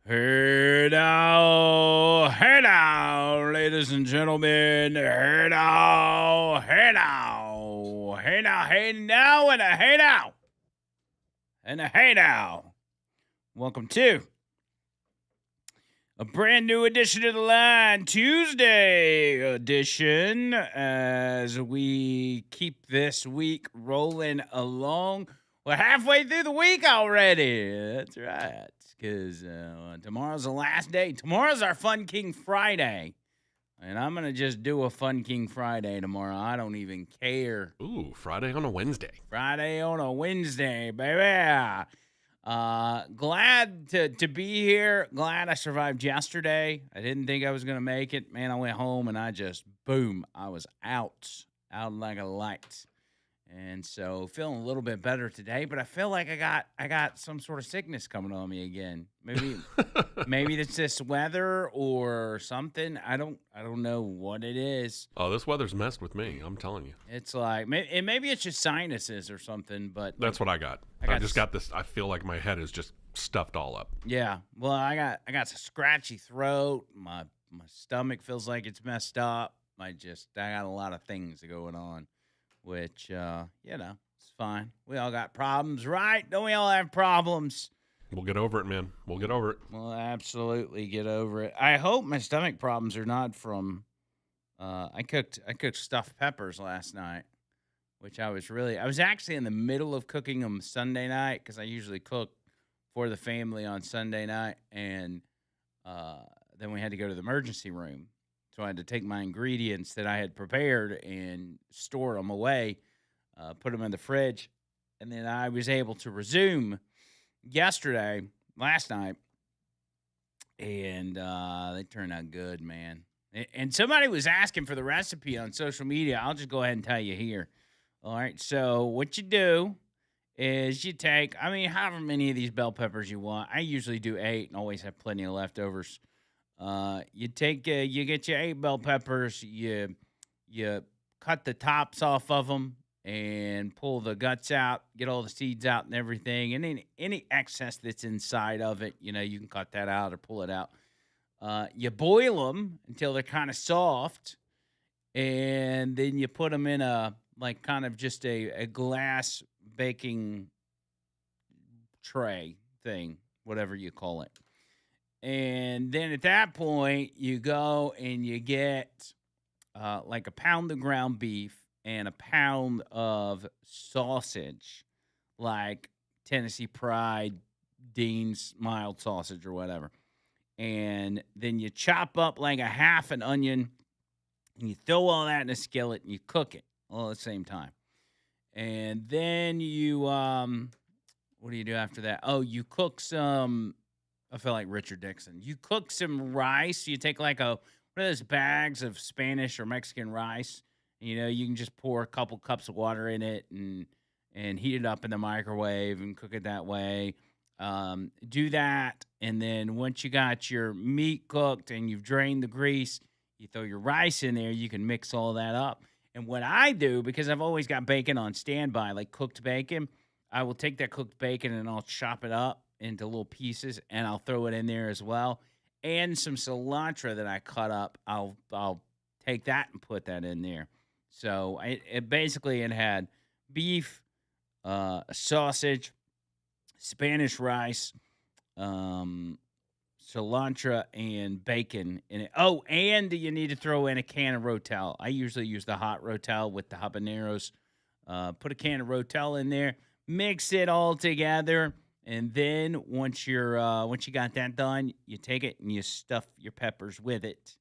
Hey now, ladies and gentlemen. Hey now, hey now, hey now, hey now, and a hey now, and a hey now. Welcome to a brand new edition of the Line, Tuesday edition, as we keep this week rolling along. We're halfway through the week already. That's right, because tomorrow's the last day. Tomorrow's our Fun King Friday, and I'm going to just do a Fun King Friday tomorrow. I don't even care. Ooh, Friday on a Wednesday. Friday on a Wednesday, baby. Glad to be here. Glad I survived yesterday. I didn't think I was gonna make it. Man, I went home and I just boom, I was out like a light. And so feeling a little bit better today, but I feel like I got some sort of sickness coming on me again. Maybe it's this weather or something. I don't know what it is. Oh, this weather's messed with me. I'm telling you. It's like maybe it's just sinuses or something. But That's what I got. I just got this. I feel like my head is just stuffed all up. yeah. Well, I got a scratchy throat. My stomach feels like it's messed up. I got a lot of things going on, which it's fine. We all got problems, right? Don't we all have problems? We'll get over it, man. We'll get over it. We'll absolutely get over it. I hope my stomach problems are not from I cooked stuffed peppers last night, which I was actually in the middle of cooking them Sunday night because I usually cook for the family on Sunday night, and then we had to go to the emergency room, so I had to take my ingredients that I had prepared and store them away, put them in the fridge, and then I was able to resume last night, and they turned out good, man. And somebody was asking for the recipe on social media. I'll just go ahead and tell you here. All right. So what you do is you take, however many of these bell peppers you want. I usually do 8 and always have plenty of leftovers. You get your 8 bell peppers. You cut the tops off of them and pull the guts out, get all the seeds out and everything. And any excess that's inside of it, you can cut that out or pull it out. You boil them until they're kind of soft, and then you put them in a glass baking tray thing, whatever you call it. And then at that point, you go and you get like a pound of ground beef and a pound of sausage, like Tennessee Pride, Dean's mild sausage or whatever. And then you chop up like a half an onion, and you throw all that in a skillet, and you cook it all at the same time. And then you, what do you do after that? Oh, you cook some, I feel like Richard Dixon. You cook some rice. You take like one of those bags of Spanish or Mexican rice. You can just pour a couple cups of water in it and heat it up in the microwave and cook it that way. Do that, and then once you got your meat cooked and you've drained the grease, you throw your rice in there. You can mix all that up. And what I do, because I've always got bacon on standby, like cooked bacon, I will take that cooked bacon and I'll chop it up into little pieces and I'll throw it in there as well. And some cilantro that I cut up, I'll take that and put that in there. So it basically had beef, sausage, Spanish rice, cilantro, and bacon in it. Oh, and you need to throw in a can of Rotel. I usually use the hot Rotel with the habaneros. Put a can of Rotel in there, mix it all together, and then once you got that done, you take it and you stuff your peppers with it,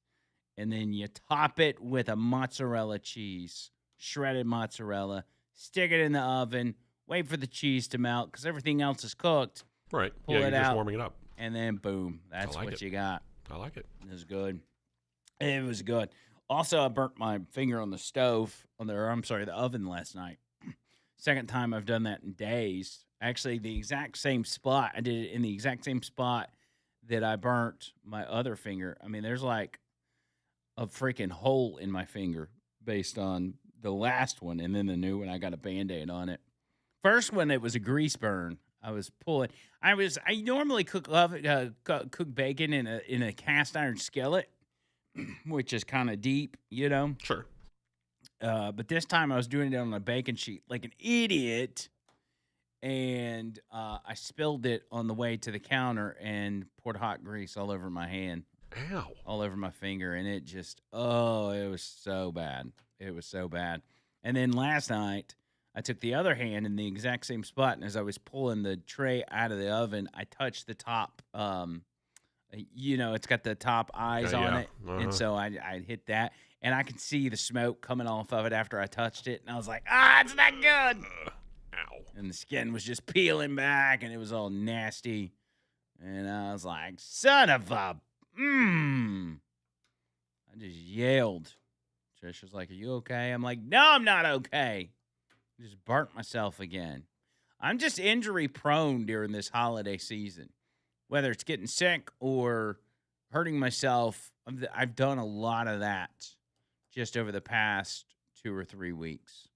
and then you top it with a mozzarella cheese, shredded mozzarella. Stick it in the oven. Wait for the cheese to melt because everything else is cooked. Right. Pull it you're out, just warming it up. and then boom, that's what you got. I like it. It was good. It was good. Also, I burnt my finger on the stove the oven last night. Second time I've done that in days. Actually, the exact same spot. I did it in the exact same spot that I burnt my other finger. There's like a freaking hole in my finger based on the last one, and then the new one. I got a Band-Aid on it. First one, it was a grease burn. I was pulling. I normally cook bacon in a cast iron skillet, which is kind of deep, you know. Sure. But this time I was doing it on a bacon sheet like an idiot, and I spilled it on the way to the counter and poured hot grease all over my hand, Ow. all over my finger, and it just it was so bad. It was so bad. And then last night I took the other hand in the exact same spot, and as I was pulling the tray out of the oven, I touched the top. It's got the top eyes on Yeah. it, and so I hit that, and I could see the smoke coming off of it after I touched it, and I was like, it's not good. Ow. And the skin was just peeling back, and it was all nasty, and I was like, son of a, I just yelled. Trish was like, are you okay? I'm like, no, I'm not okay. Just burnt myself again. I'm just injury prone during this holiday season. Whether it's getting sick or hurting myself, I've done a lot of that just over the past 2 or 3 weeks.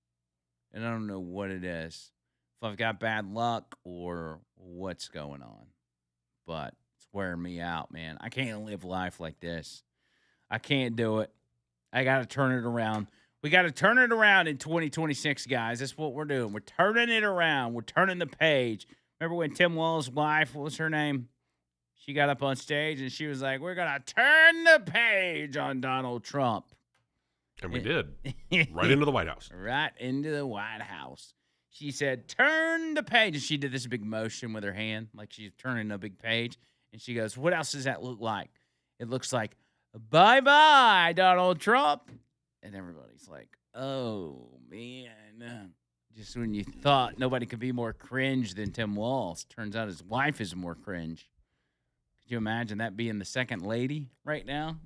And I don't know what it is. If I've got bad luck or what's going on. But it's wearing me out, man. I can't live life like this. I can't do it. I got to turn it around. We got to turn it around in 2026, guys. That's what we're doing. We're turning it around. We're turning the page. Remember when Tim Walz's wife, what was her name? She got up on stage and she was like, we're going to turn the page on Donald Trump. And we did. Right into the White House. Right into the White House. She said, turn the page. And she did this big motion with her hand, like she's turning a big page. And she goes, what else does that look like? It looks like, bye-bye, Donald Trump. And everybody's like, oh, man. Just when you thought nobody could be more cringe than Tim Walz, turns out his wife is more cringe. Could you imagine that being the second lady right now?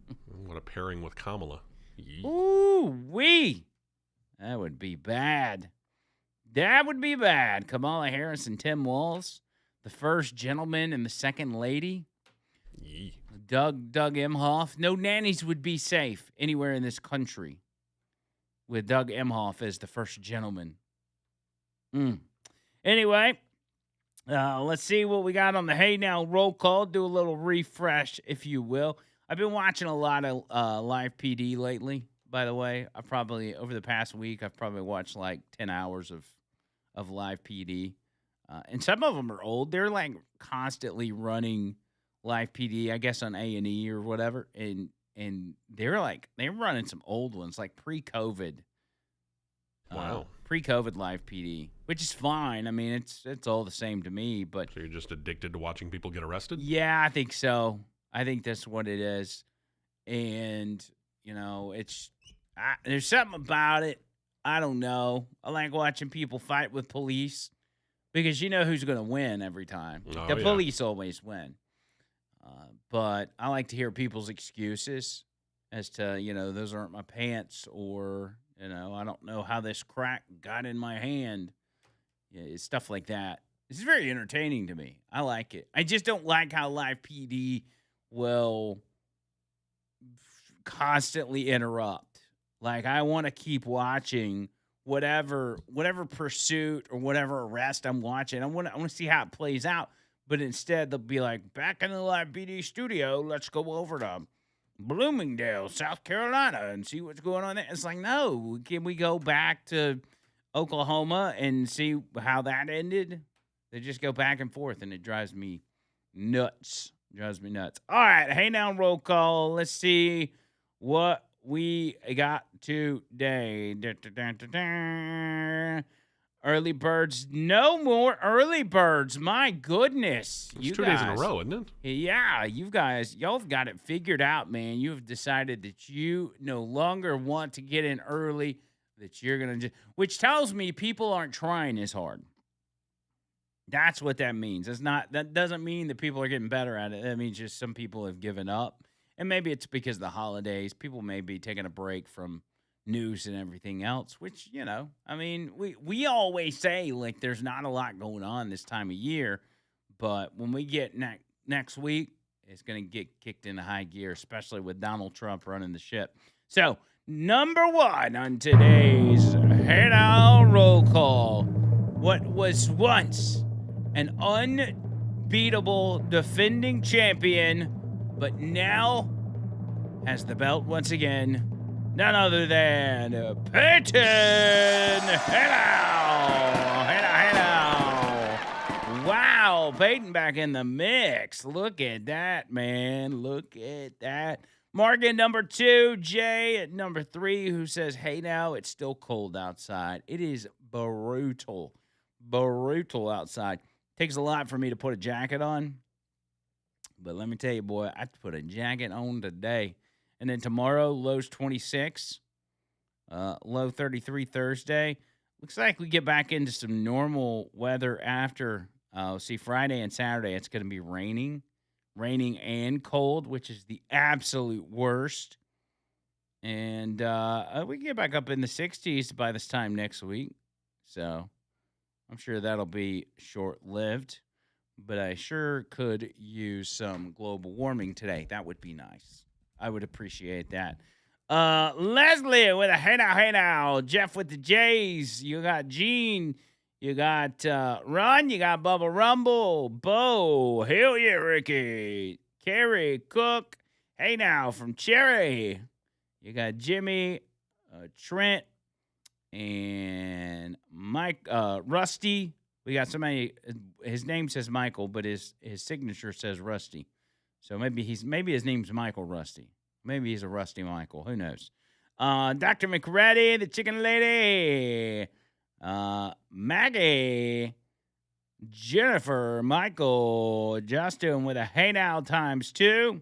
What a pairing with Kamala. Yee. Ooh-wee. That would be bad. That would be bad. Kamala Harris and Tim Walz, the first gentleman and the second lady. Yee. Doug Emhoff. No nannies would be safe anywhere in this country with Doug Emhoff as the first gentleman. Anyway, let's see what we got on the Hey Now roll call. Do a little refresh, if you will. I've been watching a lot of live PD lately, by the way. Over the past week, I've probably watched like 10 hours of live PD. And some of them are old. They're like constantly running live PD, I guess, on A&E or whatever. And they're running some old ones, like pre-COVID. Wow. Pre-COVID live PD, which is fine. I mean, it's all the same to me, but So you're just addicted to watching people get arrested? yeah, I think so. I think that's what it is. And, there's something about it. I don't know. I like watching people fight with police because you know who's going to win every time. Oh, The yeah. police always win. But I like to hear people's excuses as to, those aren't my pants, or, I don't know how this crack got in my hand. Yeah, it's stuff like that. It's very entertaining to me. I like it. I just don't like how live PD will constantly interrupt. Like, I want to keep watching whatever pursuit or whatever arrest I'm watching. I want to see how it plays out. But instead, they'll be like, back in the live PD studio, let's go over to Bloomingdale, South Carolina, and see what's going on there. It's like, no, can we go back to Oklahoma and see how that ended? They just go back and forth, and it drives me nuts. All right, Hey Now roll call. Let's see what we got today. Early birds. No more early birds. My goodness. It's 2 days in a row, isn't it? Yeah, y'all have got it figured out, man. You've decided that you no longer want to get in early, that you're going to which tells me people aren't trying as hard. That's what that means. That doesn't mean that people are getting better at it. That means just some people have given up. And maybe it's because of the holidays. People may be taking a break from news and everything else, which, we always say, like, there's not a lot going on this time of year. But when we get next week, it's going to get kicked into high gear, especially with Donald Trump running the ship. So, number one on today's Hey Now roll call. What was once an unbeatable defending champion, but now has the belt once again. None other than Peyton Henao. Wow, Peyton back in the mix. Look at that, man. Look at that. Morgan, number 2. Jay at number 3, who says, hey, now it's still cold outside. It is brutal outside. Takes a lot for me to put a jacket on. But let me tell you, boy, I put a jacket on today. And then tomorrow, low's 26, low 33 Thursday. Looks like we get back into some normal weather after, see, Friday and Saturday, it's going to be raining and cold, which is the absolute worst. And we can get back up in the 60s by this time next week. So I'm sure that'll be short-lived. But I sure could use some global warming today. That would be nice. I would appreciate that. Leslie with a hey now. Jeff with the J's. You got Gene. You got Ron. You got Bubba Rumble. Bo. Hell yeah, Ricky. Carrie Cook. Hey now from Cherry. You got Jimmy, Trent, and Mike, Rusty. We got somebody. His name says Michael, but his signature says Rusty. So maybe his name's Michael Rusty. Maybe he's a Rusty Michael. Who knows? Dr. McReady, the chicken lady. Maggie. Jennifer. Michael. Justin with a hey now ×2.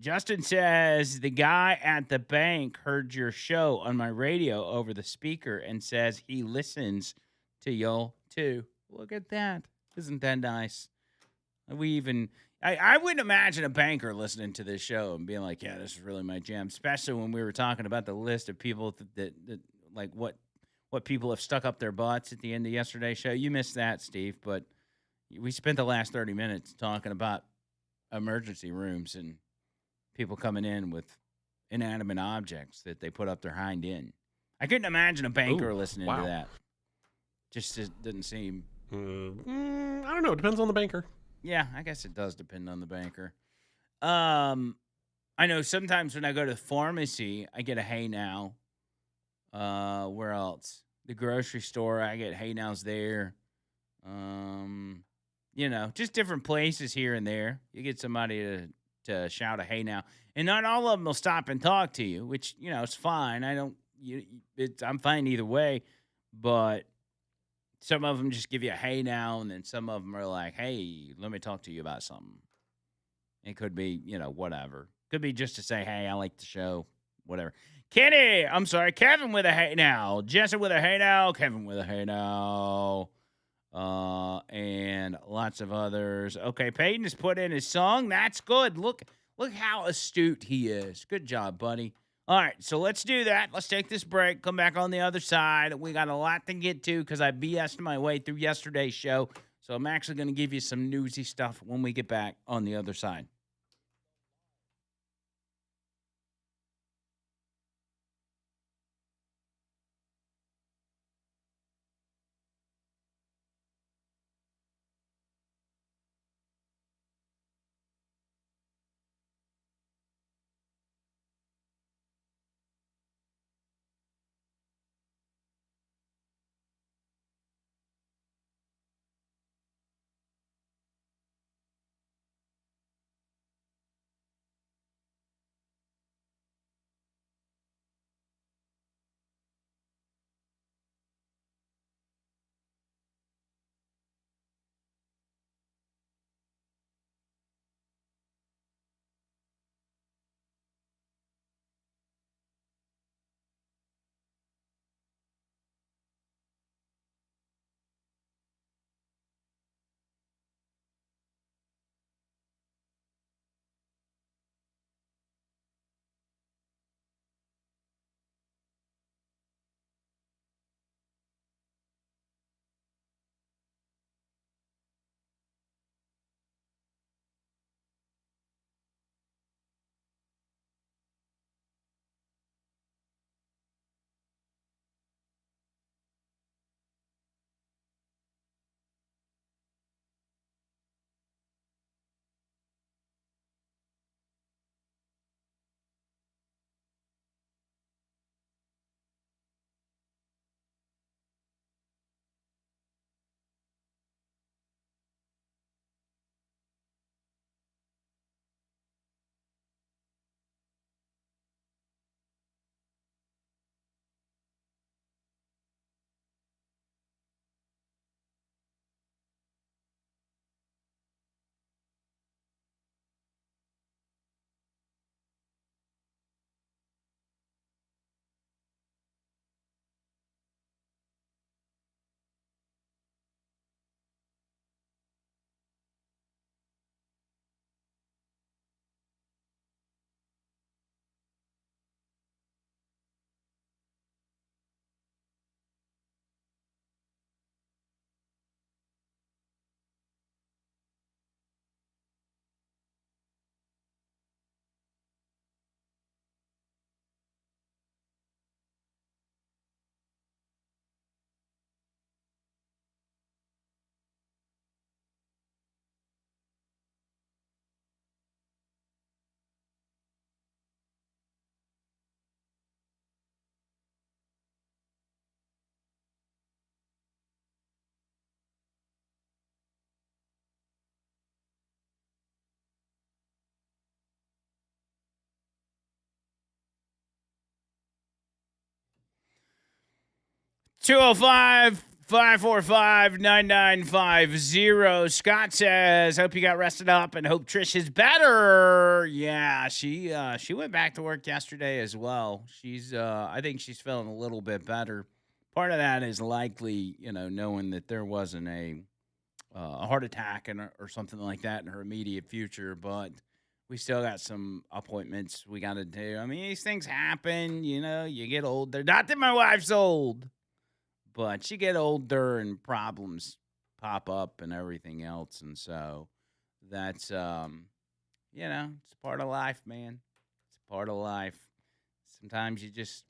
Justin says, the guy at the bank heard your show on my radio over the speaker and says he listens to y'all too. Look at that. Isn't that nice? I wouldn't imagine a banker listening to this show and being like, yeah, this is really my jam, especially when we were talking about the list of people that like what people have stuck up their butts at the end of yesterday's show. You missed that, Steve, but we spent the last 30 minutes talking about emergency rooms and people coming in with inanimate objects that they put up their hind end. I couldn't imagine a banker listening to that. Just didn't seem. I don't know. It depends on the banker. Yeah, I guess it does depend on the banker. I know sometimes when I go to the pharmacy, I get a hey now. Where else? The grocery store, I get hey nows there. Just different places here and there. You get somebody to shout a hey now, and not all of them will stop and talk to you, which it's fine. I'm fine either way, but some of them just give you a hey now, and then some of them are like, hey, let me talk to you about something. It could be whatever. Could be just to say, hey, I like the show, whatever. Kevin with a hey now, Jesse with a hey now, Kevin with a hey now. And lots of others. Okay, Peyton has put in his song. That's good. Look how astute he is. Good job, buddy. All right, so let's do that. Let's take this break. Come back on the other side. We got a lot to get to because I BS'd my way through yesterday's show. So I'm actually going to give you some newsy stuff when we get back on the other side. 205-545-9950. Scott says, hope you got rested up and hope Trish is better. Yeah, she went back to work yesterday as well. I think she's feeling a little bit better. Part of that is likely, knowing that there wasn't a heart attack or something like that in her immediate future, but we still got some appointments we got to do. I mean, these things happen, you get older. Not that my wife's old, but you get older and problems pop up and everything else. And so that's, it's part of life, man. It's part of life. Sometimes you just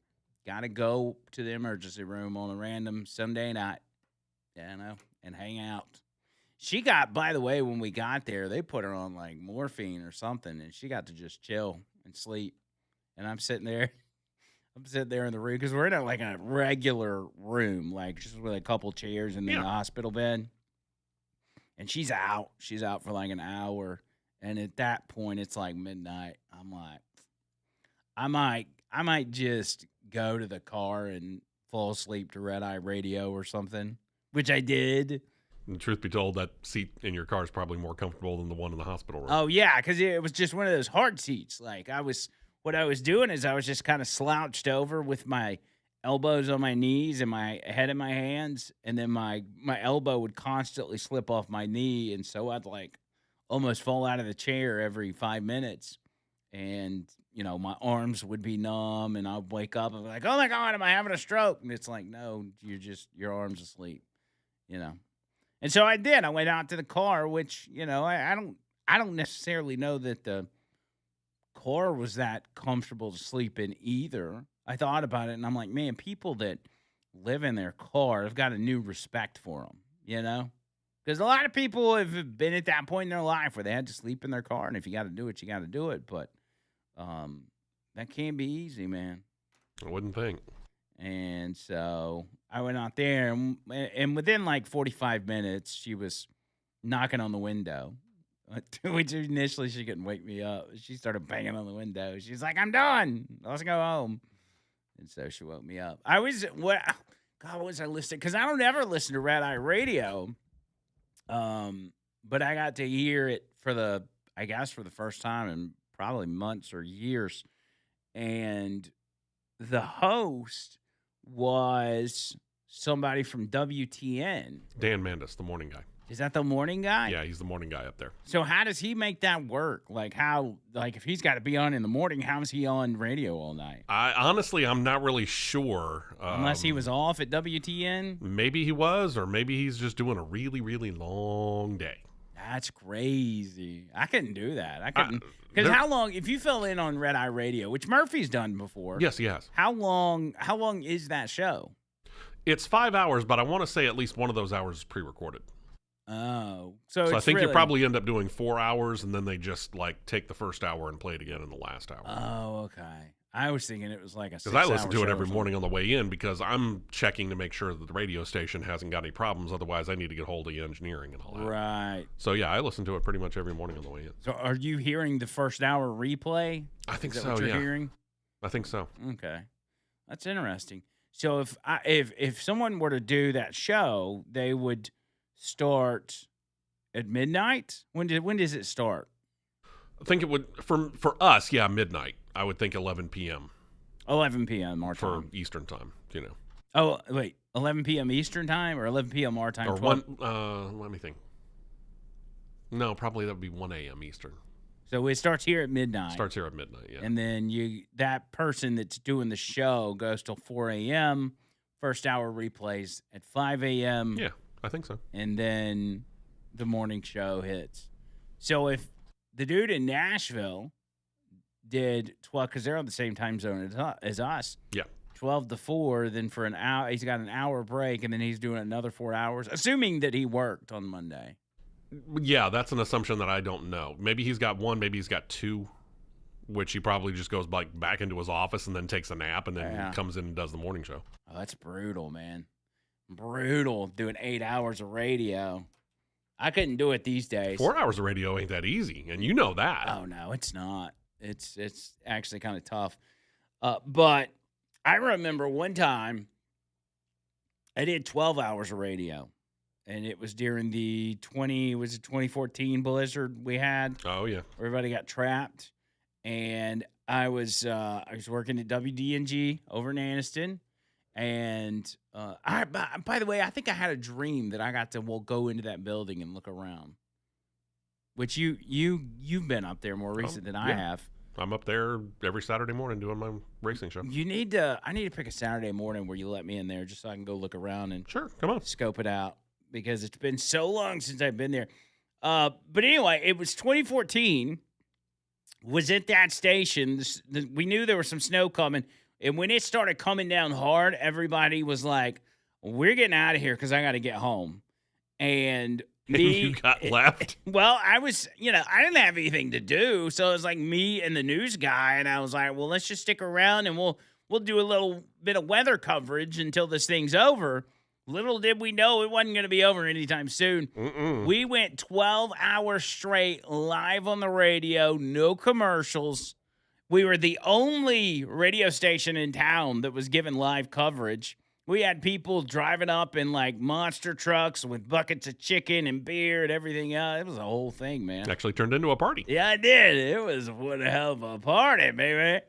got to go to the emergency room on a random Sunday night, and hang out. She got, by the way, when we got there, they put her on like morphine or something, and she got to just chill and sleep. And I'm sitting there in the room because we're in a regular room, like just with a couple chairs and then the hospital bed. And she's out. She's out for like an hour. And at that point, it's like midnight. I'm like, I might just go to the car and fall asleep to Red Eye Radio or something, which I did. And truth be told, that seat in your car is probably more comfortable than the one in the hospital room. Oh, yeah, because it was just one of those hard seats. Like, what I was doing is I was just kind of slouched over with my elbows on my knees and my head in my hands, and then my elbow would constantly slip off my knee, and so I'd like almost fall out of the chair every 5 minutes, and my arms would be numb, and I'd wake up and be like, oh my God, am I having a stroke? And it's like, no, your arm's asleep, And so I did. I went out to the car, which, I don't necessarily know that the car was that comfortable to sleep in either. I thought about it, and I'm like, man, people that live in their car have got a new respect for them, Because a lot of people have been at that point in their life where they had to sleep in their car, and if you got to do it, you got to do it. But that can't be easy, man. I wouldn't think. And so I went out there, and within like 45 minutes, she was knocking on the window, which initially she couldn't wake me up. She started banging on the window. She's like, I'm done. Let's go home. And so she woke me up. What was I listening? Because I don't ever listen to Red Eye Radio. But I got to hear it for the first time in probably months or years. And the host was somebody from WTN. Dan Mandis, the morning guy. Is that the morning guy? Yeah, he's the morning guy up there. So how does he make that work? Like if he's got to be on in the morning, how is he on radio all night? I'm not really sure. Unless he was off at WTN? Maybe he was, or maybe he's just doing a really, really long day. That's crazy. I couldn't do that. I couldn't. Because how long, if you fill in on Red Eye Radio, which Murphy's done before. Yes, he has. How long is that show? It's 5 hours, but I want to say at least one of those hours is pre-recorded. Oh. So I think you probably end up doing 4 hours, and then they just take the first hour and play it again in the last hour. Oh, okay. I was thinking it was like a 6 hour because I listen to it every morning on the way in because I'm checking to make sure that the radio station hasn't got any problems. Otherwise, I need to get hold of the engineering and all that. Right. So, yeah, I listen to it pretty much every morning on the way in. So are you hearing the first hour replay? I think Is that so, what you're yeah. hearing? I think so. Okay. That's interesting. So if someone were to do that show, they would start at midnight? When does it start? I think it would, for us, midnight. I would think 11 p.m. 11 p.m. our for time. Eastern time, Oh, wait, 11 p.m. Eastern time or 11 p.m. our time? Or 1, let me think. No, probably that would be 1 a.m. Eastern. So it starts here at midnight. Starts here at midnight, yeah. And then that person that's doing the show goes till 4 a.m. First hour replays at 5 a.m. Yeah, I think so. And then the morning show hits. So if the dude in Nashville did 12, because they're on the same time zone as us. Yeah. 12 to 4, then for an hour, he's got an hour break, and then he's doing another 4 hours, assuming that he worked on Monday. Yeah, that's an assumption that I don't know. Maybe he's got 1, maybe he's got 2, which he probably just goes back into his office and then takes a nap and then comes in and does the morning show. Oh, that's brutal, man. Brutal, doing 8 hours of radio. I couldn't do it these days. 4 hours of radio ain't that easy, and you know that. Oh, no, it's not. It's actually kind of tough. But I remember one time I did 12 hours of radio, and it was during the 2014 blizzard we had. Oh yeah, Everybody got trapped, and I was working at WDNG over in Anniston, and by the way, I think I had a dream that I got to go into that building and look around. Which you've been up there more recent than I have. I'm up there every Saturday morning doing my racing show. I need to pick a Saturday morning where you let me in there just so I can go look around and sure, come on, scope it out, because it's been so long since I've been there. But anyway, it was 2014. Was at that station. We knew there was some snow coming, and when it started coming down hard, everybody was like, "We're getting out of here because I got to get home." And you got left? Well, I was, I didn't have anything to do. So it was like me and the news guy. And I was like, well, let's just stick around and we'll do a little bit of weather coverage until this thing's over. Little did we know it wasn't going to be over anytime soon. We went 12 hours straight live on the radio, no commercials. We were the only radio station in town that was given live coverage. We had people driving up in like monster trucks with buckets of chicken and beer and everything else. It was a whole thing, man. Actually turned into a party. Yeah, I did. It was one hell of a party, baby.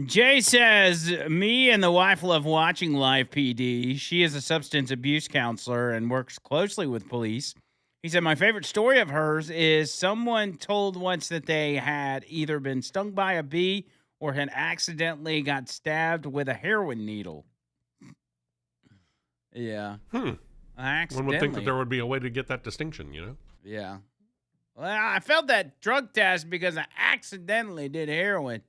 Jay says, me and the wife love watching Live PD. She is a substance abuse counselor and works closely with police. He said, my favorite story of hers is someone told once that they had either been stung by a bee or had accidentally got stabbed with a heroin needle. Yeah. One would think that there would be a way to get that distinction, you know? Yeah. Well, I failed that drug test because I accidentally did heroin.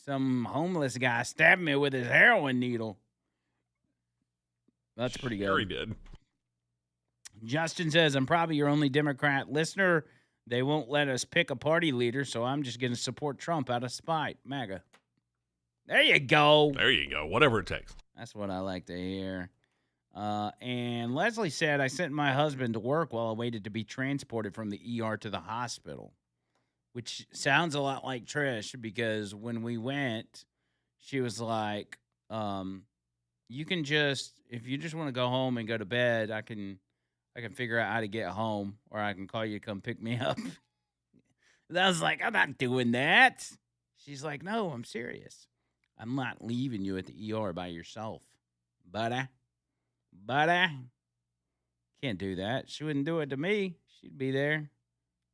Some homeless guy stabbed me with his heroin needle. That's pretty good. Sure he did. Justin says, I'm probably your only Democrat listener. They won't let us pick a party leader, so I'm just going to support Trump out of spite. MAGA. There you go. There you go. Whatever it takes. That's what I like to hear. And Leslie said, I sent my husband to work while I waited to be transported from the ER to the hospital, which sounds a lot like Trish, because when we went, she was like, you can just, if you just want to go home and go to bed, I can figure out how to get home, or I can call you to come pick me up. And I was like, I'm not doing that. She's like, no, I'm serious. I'm not leaving you at the ER by yourself, buddy. Can't do that. She wouldn't do it to me. She'd be there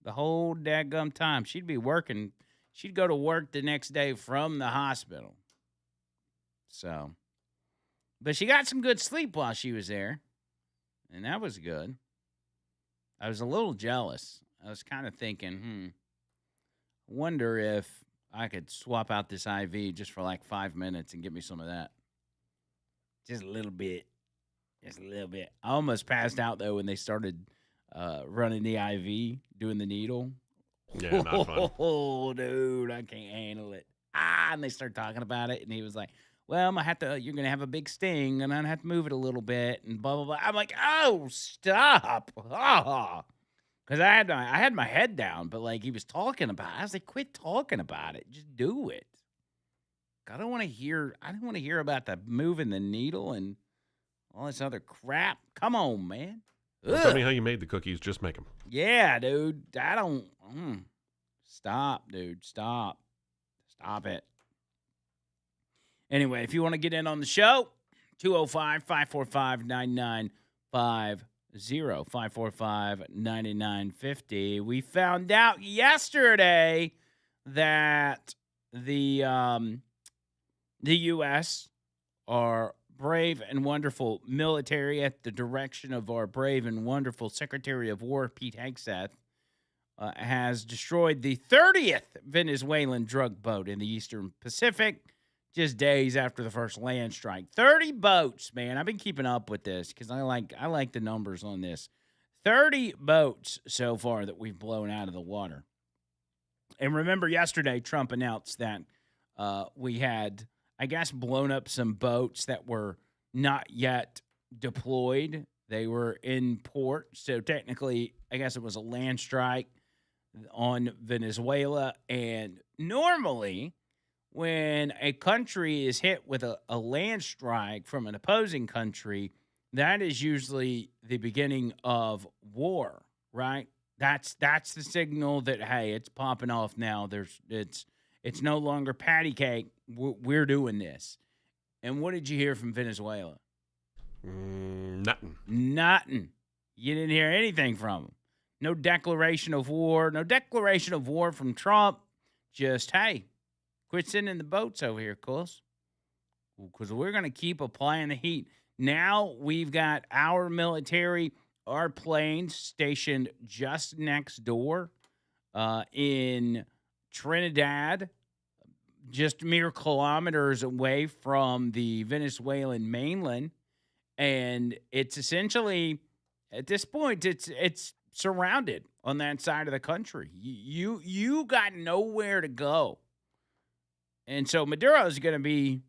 the whole daggum time. She'd be working. She'd go to work the next day from the hospital. So, but she got some good sleep while she was there, and that was good. I was a little jealous. I was kind of thinking, wonder if I could swap out this IV just for like 5 minutes and get me some of that. Just a little bit. Just a little bit. I almost passed out, though, when they started running the IV, doing the needle. Yeah, not fun. Oh, dude, I can't handle it. And they started talking about it, and he was like, well, you're going to have a big sting, and I'm going to have to move it a little bit, and blah, blah, blah. I'm like, oh, stop. Because I had my head down, but, like, he was talking about it. I was like, quit talking about it. Just do it. I didn't want to hear about the moving the needle and all this other crap. Come on, man. Tell me how you made the cookies. Just make them. Yeah, dude. I don't. Stop, dude. Stop it. Anyway, if you want to get in on the show, 205-545-9950, 545-9950. We found out yesterday that the U.S., our brave and wonderful military at the direction of our brave and wonderful Secretary of War, Pete Hegseth, has destroyed the 30th Venezuelan drug boat in the Eastern Pacific just days after the first land strike. 30 boats, man. I've been keeping up with this because I like the numbers on this. 30 boats so far that we've blown out of the water. And remember yesterday, Trump announced that we had, I guess, blown up some boats that were not yet deployed. They were in port. So technically, I guess it was a land strike on Venezuela. And normally, when a country is hit with a land strike from an opposing country, that is usually the beginning of war, right? That's the signal that, hey, it's popping off now. It's no longer patty cake. We're doing this. And what did you hear from Venezuela? Nothing. You didn't hear anything from them. No declaration of war. No declaration of war from Trump. Just, hey, quit sending the boats over here, cuz. Because we're going to keep applying the heat. Now we've got our military, our planes stationed just next door in Trinidad, just mere kilometers away from the Venezuelan mainland. And it's essentially, at this point, it's surrounded on that side of the country. You got nowhere to go. And so Maduro is going to be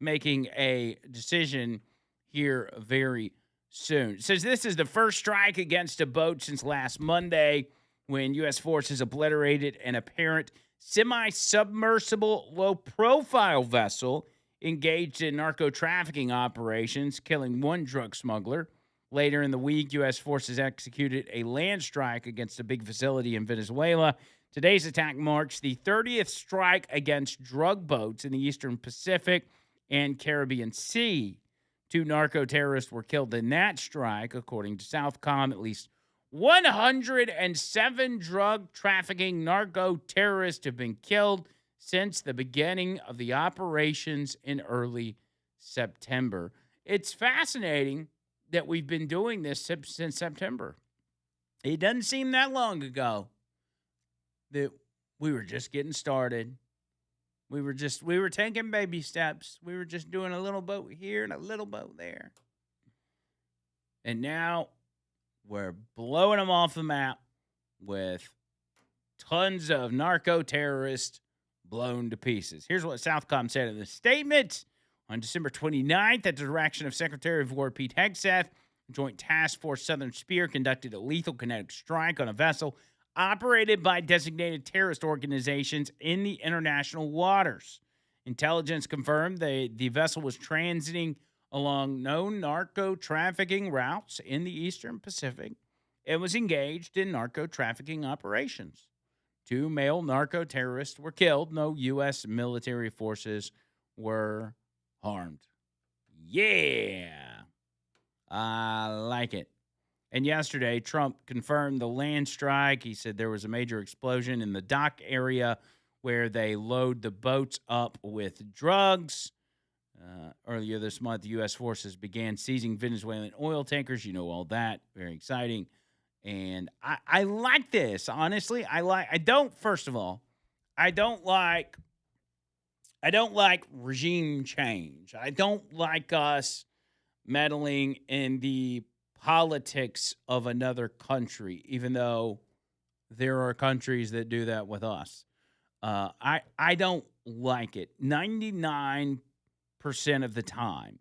making a decision here very soon. It says this is the first strike against a boat since last Monday when U.S. forces obliterated an apparent semi-submersible low-profile vessel engaged in narco-trafficking operations, killing one drug smuggler. Later in the week, U.S. forces executed a land strike against a big facility in Venezuela. Today's attack marks the 30th strike against drug boats in the Eastern Pacific and Caribbean Sea. 2 narco-terrorists were killed in that strike, according to Southcom. At least 107 drug trafficking narco-terrorists have been killed since the beginning of the operations in early September. It's fascinating that we've been doing this since September. It doesn't seem that long ago that we were just getting started. We were taking baby steps. We were just doing a little boat here and a little boat there. And now we're blowing them off the map with tons of narco-terrorists blown to pieces. Here's what Southcom said in the statement. On December 29th, at the direction of Secretary of War Pete Hegseth, Joint Task Force Southern Spear conducted a lethal kinetic strike on a vessel operated by designated terrorist organizations in the international waters. Intelligence confirmed the vessel was transiting along known narco-trafficking routes in the Eastern Pacific and was engaged in narco-trafficking operations. 2 male narco-terrorists were killed. No U.S. military forces were harmed. Yeah. I like it. And yesterday, Trump confirmed the land strike. He said there was a major explosion in the dock area where they load the boats up with drugs. Earlier this month, the U.S. forces began seizing Venezuelan oil tankers. You know all that. Very exciting. And I like this, honestly. I don't like regime change. I don't like us meddling in the politics of another country, even though there are countries that do that with us. I don't like it. 99% of the time,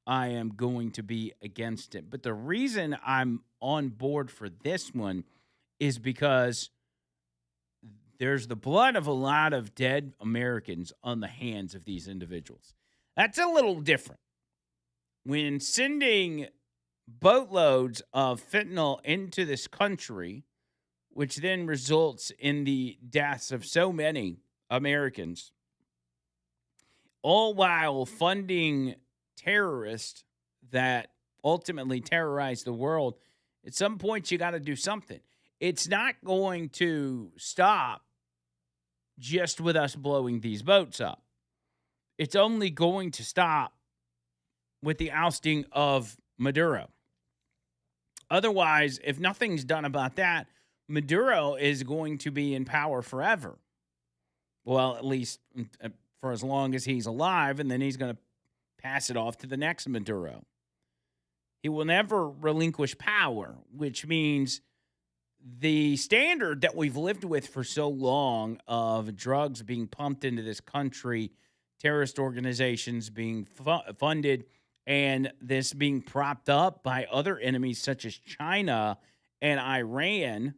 I am going to be against it. But the reason I'm on board for this one is because there's the blood of a lot of dead Americans on the hands of these individuals. That's a little different. When sending boatloads of fentanyl into this country, which then results in the deaths of so many Americans, all while funding terrorists that ultimately terrorize the world, at some point you got to do something. It's not going to stop just with us blowing these boats up. It's only going to stop with the ousting of Maduro. Otherwise, if nothing's done about that, Maduro is going to be in power forever. Well, at least for as long as he's alive, and then he's going to pass it off to the next Maduro. He will never relinquish power, which means the standard that we've lived with for so long of drugs being pumped into this country, terrorist organizations being funded, and this being propped up by other enemies such as China and Iran,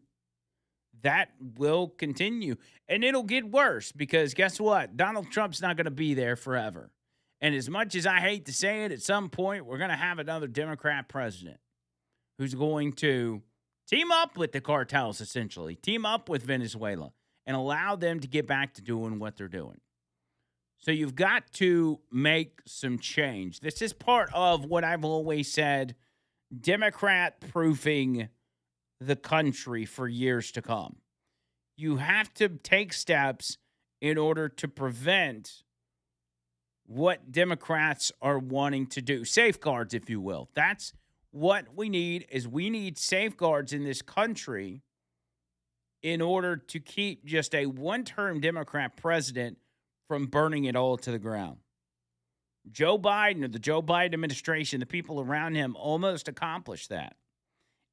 that will continue. And it'll get worse because guess what? Donald Trump's not going to be there forever. And as much as I hate to say it, at some point we're going to have another Democrat president who's going to team up with the cartels, essentially, team up with Venezuela and allow them to get back to doing what they're doing. So you've got to make some change. This is part of what I've always said, Democrat-proofing the country for years to come. You have to take steps in order to prevent what Democrats are wanting to do. Safeguards, if you will. That's what we need, is we need safeguards in this country in order to keep just a one-term Democrat president from burning it all to the ground. Joe Biden, or the Joe Biden administration, the people around him almost accomplished that.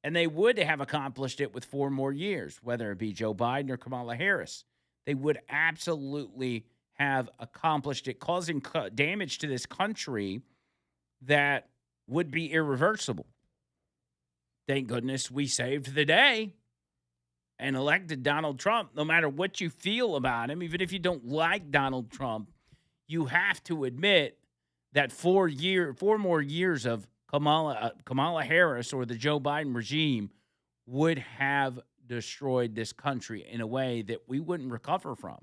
And they would have accomplished it with 4 more years, whether it be Joe Biden or Kamala Harris. They would absolutely have accomplished it, causing damage to this country that would be irreversible. Thank goodness we saved the day and elected Donald Trump. No matter what you feel about him, even if you don't like Donald Trump, you have to admit that 4 more years of Kamala Harris or the Joe Biden regime would have destroyed this country in a way that we wouldn't recover from.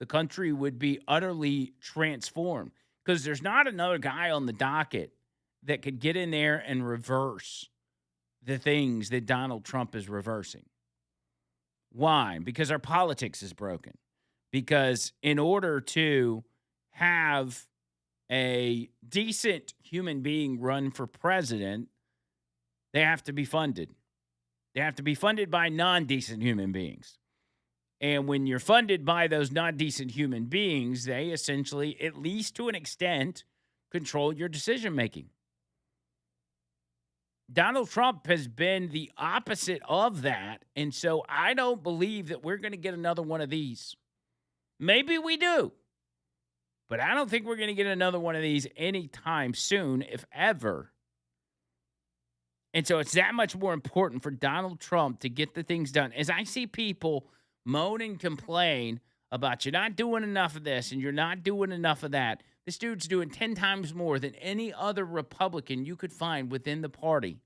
The country would be utterly transformed because there's not another guy on the docket that could get in there and reverse the things that Donald Trump is reversing. Why? Because our politics is broken. Because in order to have a decent human being run for president, they have to be funded. They have to be funded by non-decent human beings. And when you're funded by those non-decent human beings, they essentially, at least to an extent, control your decision-making. Donald Trump has been the opposite of that, and so I don't believe that we're going to get another one of these. Maybe we do, but I don't think we're going to get another one of these anytime soon, if ever. And so it's that much more important for Donald Trump to get the things done. As I see people moan and complain about you're not doing enough of this and you're not doing enough of that, this dude's doing 10 times more than any other Republican you could find within the party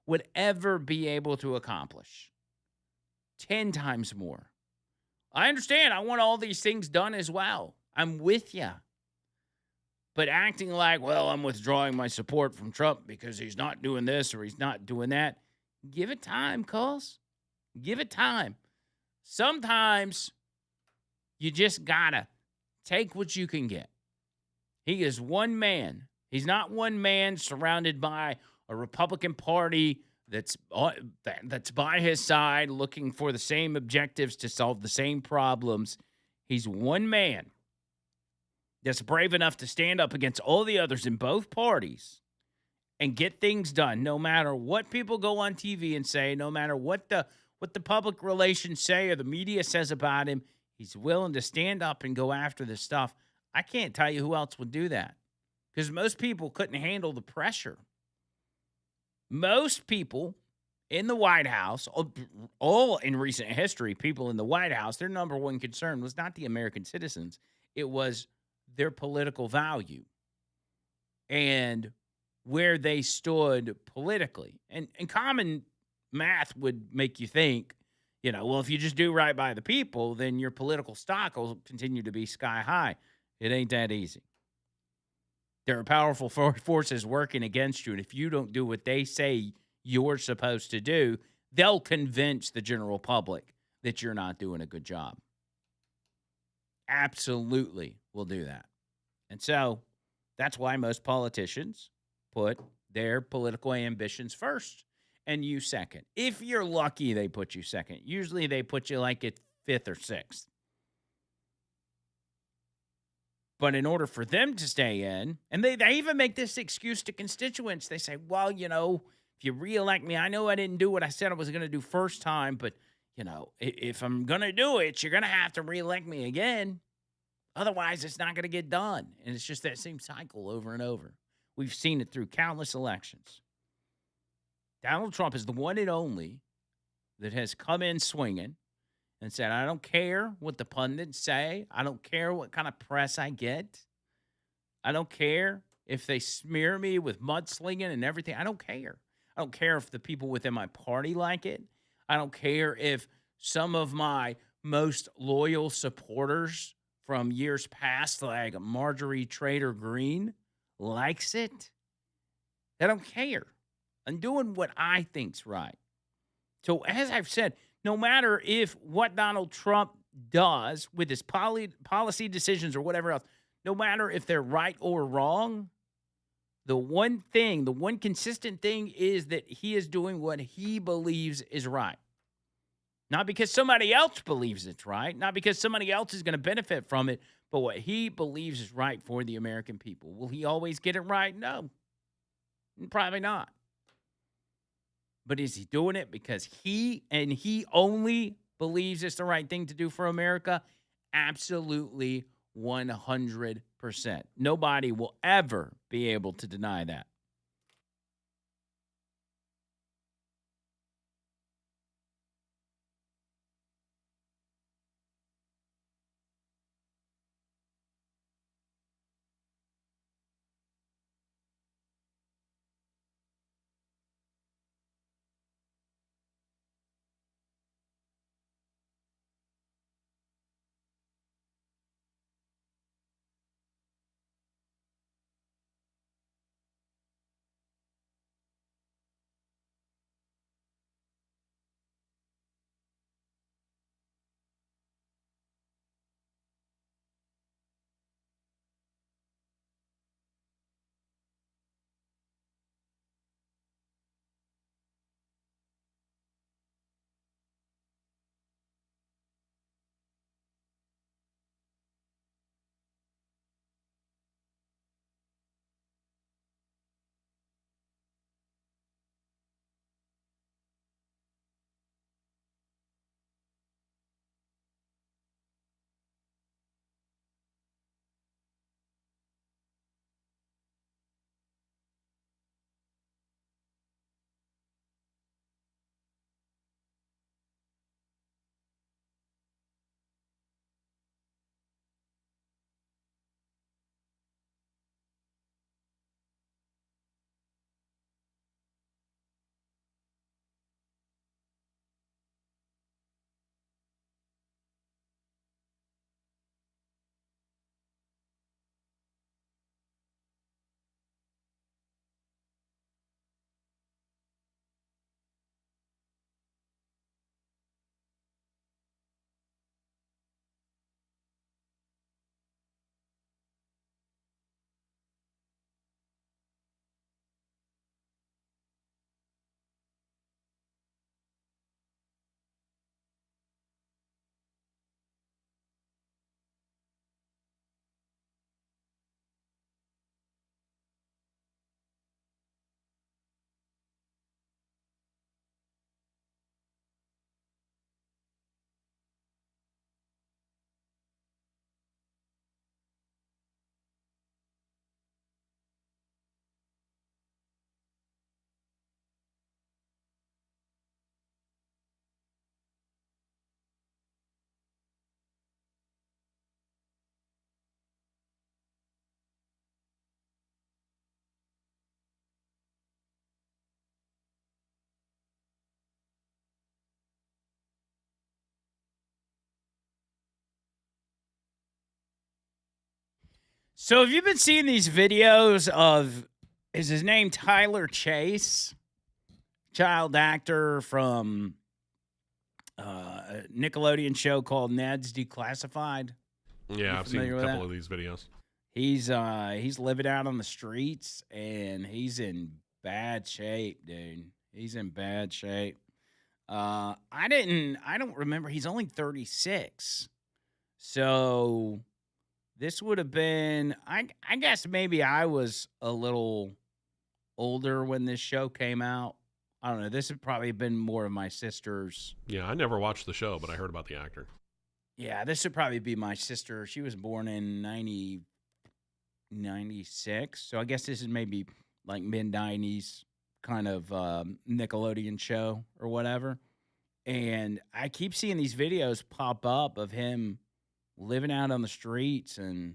would ever be able to accomplish. 10 times more. I understand. I want all these things done as well. I'm with you. But acting like, well, I'm withdrawing my support from Trump because he's not doing this or he's not doing that. Give it time, cuz. Give it time. Sometimes you just gotta take what you can get. He is one man. He's not one man surrounded by a Republican Party that's by his side looking for the same objectives to solve the same problems. He's one man that's brave enough to stand up against all the others in both parties and get things done, no matter what people go on TV and say, no matter what the public relations say or the media says about him. He's willing to stand up and go after this stuff. I can't tell you who else would do that because most people couldn't handle the pressure. Most people in the White House, all in recent history, people in the White House, their number one concern was not the American citizens. It was their political value and where they stood politically. And common math would make you think, well, if you just do right by the people, then your political stock will continue to be sky high. It ain't that easy. There are powerful forces working against you, and if you don't do what they say you're supposed to do, they'll convince the general public that you're not doing a good job. Absolutely will do that. And so that's why most politicians put their political ambitions first and you second. If you're lucky, they put you second. Usually they put you like at 5th or 6th. But in order for them to stay in, and they even make this excuse to constituents. They say, well, if you reelect me, I know I didn't do what I said I was going to do first time, but, if I'm going to do it, you're going to have to reelect me again. Otherwise, it's not going to get done. And it's just that same cycle over and over. We've seen it through countless elections. Donald Trump is the one and only that has come in swinging and said, I don't care what the pundits say. I don't care what kind of press I get. I don't care if they smear me with mudslinging and everything. I don't care. I don't care if the people within my party like it. I don't care if some of my most loyal supporters from years past, like Marjorie Taylor Greene, likes it. I don't care. I'm doing what I think's right. So as I've said, no matter if what Donald Trump does with his policy decisions or whatever else, no matter if they're right or wrong, the one consistent thing is that he is doing what he believes is right. Not because somebody else believes it's right, not because somebody else is going to benefit from it, but what he believes is right for the American people. Will he always get it right? No, probably not. But is he doing it because he only believes it's the right thing to do for America? Absolutely 100%. Nobody will ever be able to deny that. So have you been seeing these videos of, is his name Tyler Chase, child actor from a Nickelodeon show called Ned's Declassified? Yeah, I've seen a couple of these videos. He's living out on the streets and he's in bad shape, dude. He's in bad shape. I don't remember. He's only 36. So this would have been, I guess maybe I was a little older when this show came out. I don't know. This would probably have been more of my sister's. Yeah, I never watched the show, but I heard about the actor. Yeah, this would probably be my sister. She was born in 96. So I guess this is maybe like mid-90s kind of Nickelodeon show or whatever. And I keep seeing these videos pop up of him living out on the streets, and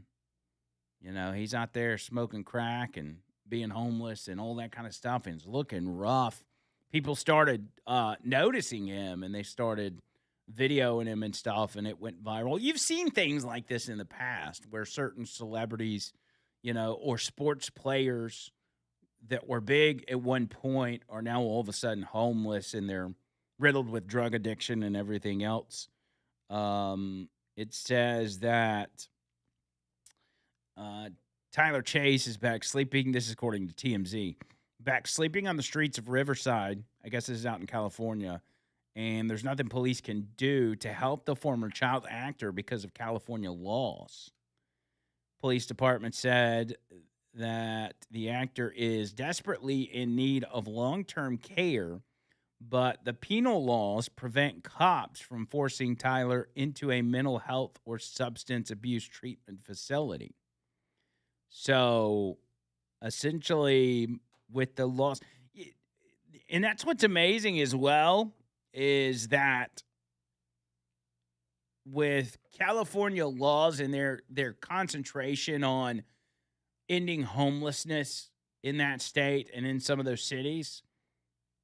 he's out there smoking crack and being homeless and all that kind of stuff, and it's looking rough. People started noticing him, and they started videoing him and stuff, and it went viral. You've seen things like this in the past where certain celebrities, or sports players that were big at one point are now all of a sudden homeless, and they're riddled with drug addiction and everything else. It says that Tyler Chase is back sleeping. This is according to TMZ. Back sleeping on the streets of Riverside. I guess this is out in California. And there's nothing police can do to help the former child actor because of California laws. Police department said that the actor is desperately in need of long-term care, but the penal laws prevent cops from forcing Tyler into a mental health or substance abuse treatment facility. So, essentially, with the laws, and that's what's amazing as well, is that with California laws and their concentration on ending homelessness in that state and in some of those cities,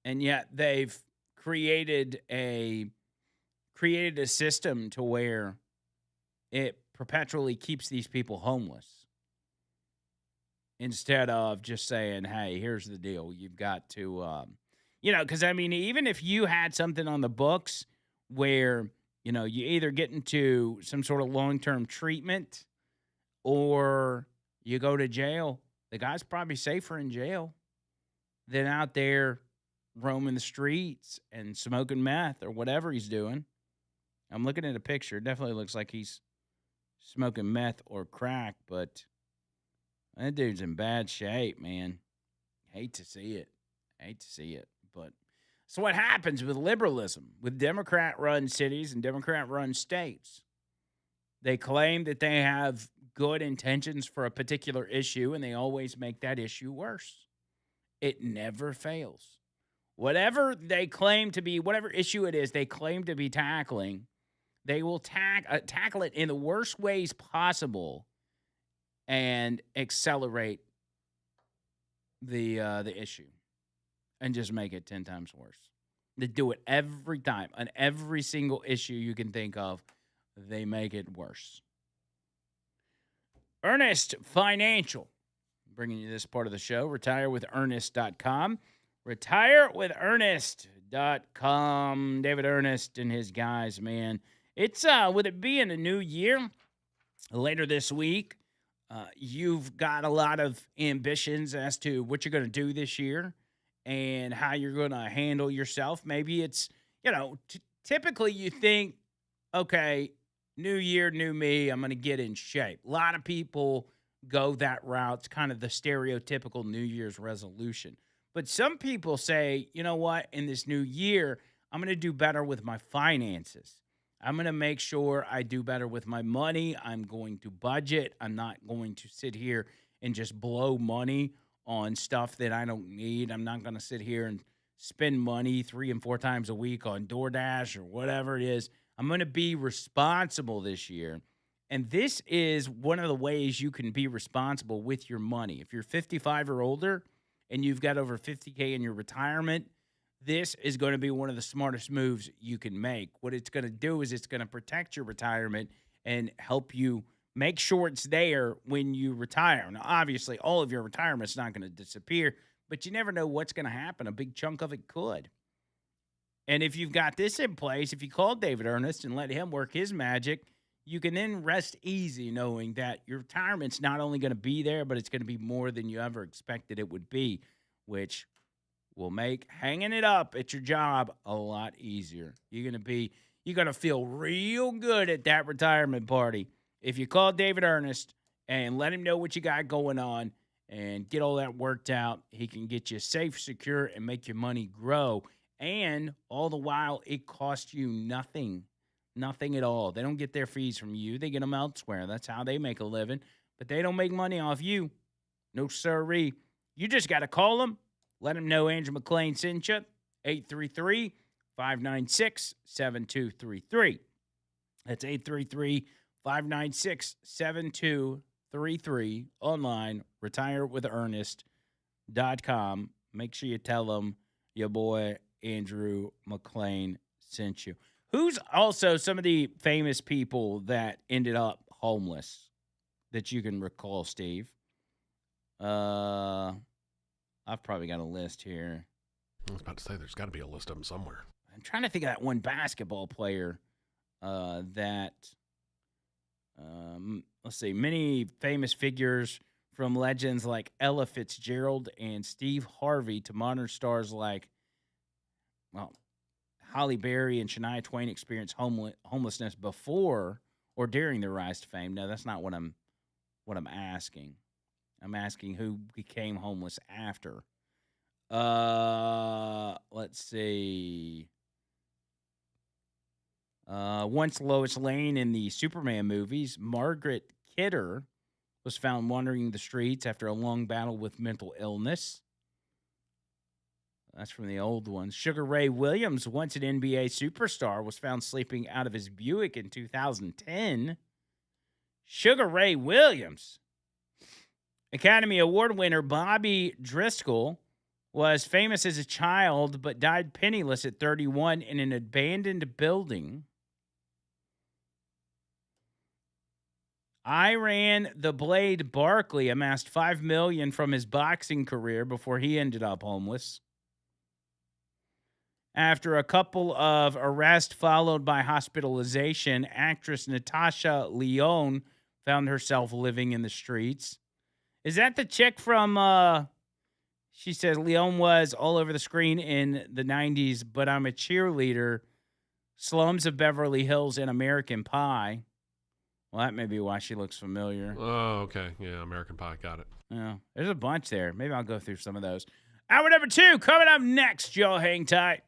and yet they've created a system to where it perpetually keeps these people homeless instead of just saying, hey, here's the deal. You've got to, because, I mean, even if you had something on the books where, you either get into some sort of long-term treatment or you go to jail, the guy's probably safer in jail than out there roaming the streets and smoking meth or whatever he's doing. I'm looking at a picture. It definitely looks like he's smoking meth or crack, but that dude's in bad shape, man. Hate to see it. But so what happens with liberalism, with Democrat-run cities and Democrat-run states? They claim that they have good intentions for a particular issue, and they always make that issue worse. It never fails. Whatever they claim to be, whatever issue it is they claim to be tackling, they will tackle it in the worst ways possible and accelerate the issue and just make it 10 times worse. They do it every time. On every single issue you can think of, they make it worse. Earnest Financial, bringing you this part of the show. RetireWithEarnest.com. RetireWithEarnest.com. David Ernest and his guys, man. It's with it being a new year, later this week, you've got a lot of ambitions as to what you're going to do this year and how you're going to handle yourself. Maybe it's, typically you think, okay, new year, new me, I'm going to get in shape. A lot of people go that route. It's kind of the stereotypical New Year's resolution. But some people say, you know what, in this new year, I'm going to do better with my finances. I'm going to make sure I do better with my money. I'm going to budget. I'm not going to sit here and just blow money on stuff that I don't need. I'm not going to sit here and spend money 3 and 4 times a week on DoorDash or whatever it is. I'm going to be responsible this year. And this is one of the ways you can be responsible with your money. If you're 55 or older and you've got over $50K in your retirement, this is going to be one of the smartest moves you can make. What it's going to do is it's going to protect your retirement and help you Make sure it's there when you retire. Now, obviously, all of your retirement's not going to disappear, but you never know what's going to happen. A big chunk of it could. And if you've got this in place, if you call David Ernest and let him work his magic, you can then rest easy knowing that your retirement's not only going to be there, but it's going to be more than you ever expected it would be, which will make hanging it up at your job a lot easier. You're going to feel real good at that retirement party if you call David Ernest and let him know what you got going on and get all that worked out. He can get you safe, secure, and make your money grow. And all the while, it costs you nothing. Nothing at all. They don't get their fees from you. They get them elsewhere. That's how they make a living. But they don't make money off you. No sirree. You just got to call them. Let them know Andrew McClain sent you. 833-596-7233. That's 833-596-7233. Online, retirewithernest.com. Make sure you tell them your boy Andrew McClain sent you. Who's also some of the famous people that ended up homeless that you can recall, Steve? I've probably got a list here. I was about to say there's got to be a list of them somewhere. I'm trying to think of that one basketball player let's see, many famous figures from legends like Ella Fitzgerald and Steve Harvey to modern stars like, well, Halle Berry and Shania Twain experienced homelessness before or during their rise to fame. No, that's not what I'm asking. I'm asking who became homeless after. Let's see. Once Lois Lane in the Superman movies, Margaret Kidder was found wandering the streets after a long battle with mental illness. That's from the old ones. Sugar Ray Williams, once an NBA superstar, was found sleeping out of his Buick in 2010. Sugar Ray Williams. Academy Award winner Bobby Driscoll was famous as a child but died penniless at 31 in an abandoned building. Iran the Blade Barkley amassed $5 million from his boxing career before he ended up homeless. After a couple of arrests followed by hospitalization, actress Natasha Lyonne found herself living in the streets. Is that the chick from, she says, Lyonne was all over the screen in the 90s, but I'm a cheerleader, Slums of Beverly Hills, and American Pie. Well, that may be why she looks familiar. Oh, okay. Yeah, American Pie. Got it. Yeah, there's a bunch there. Maybe I'll go through some of those. Hour number 2 coming up next. Y'all hang tight.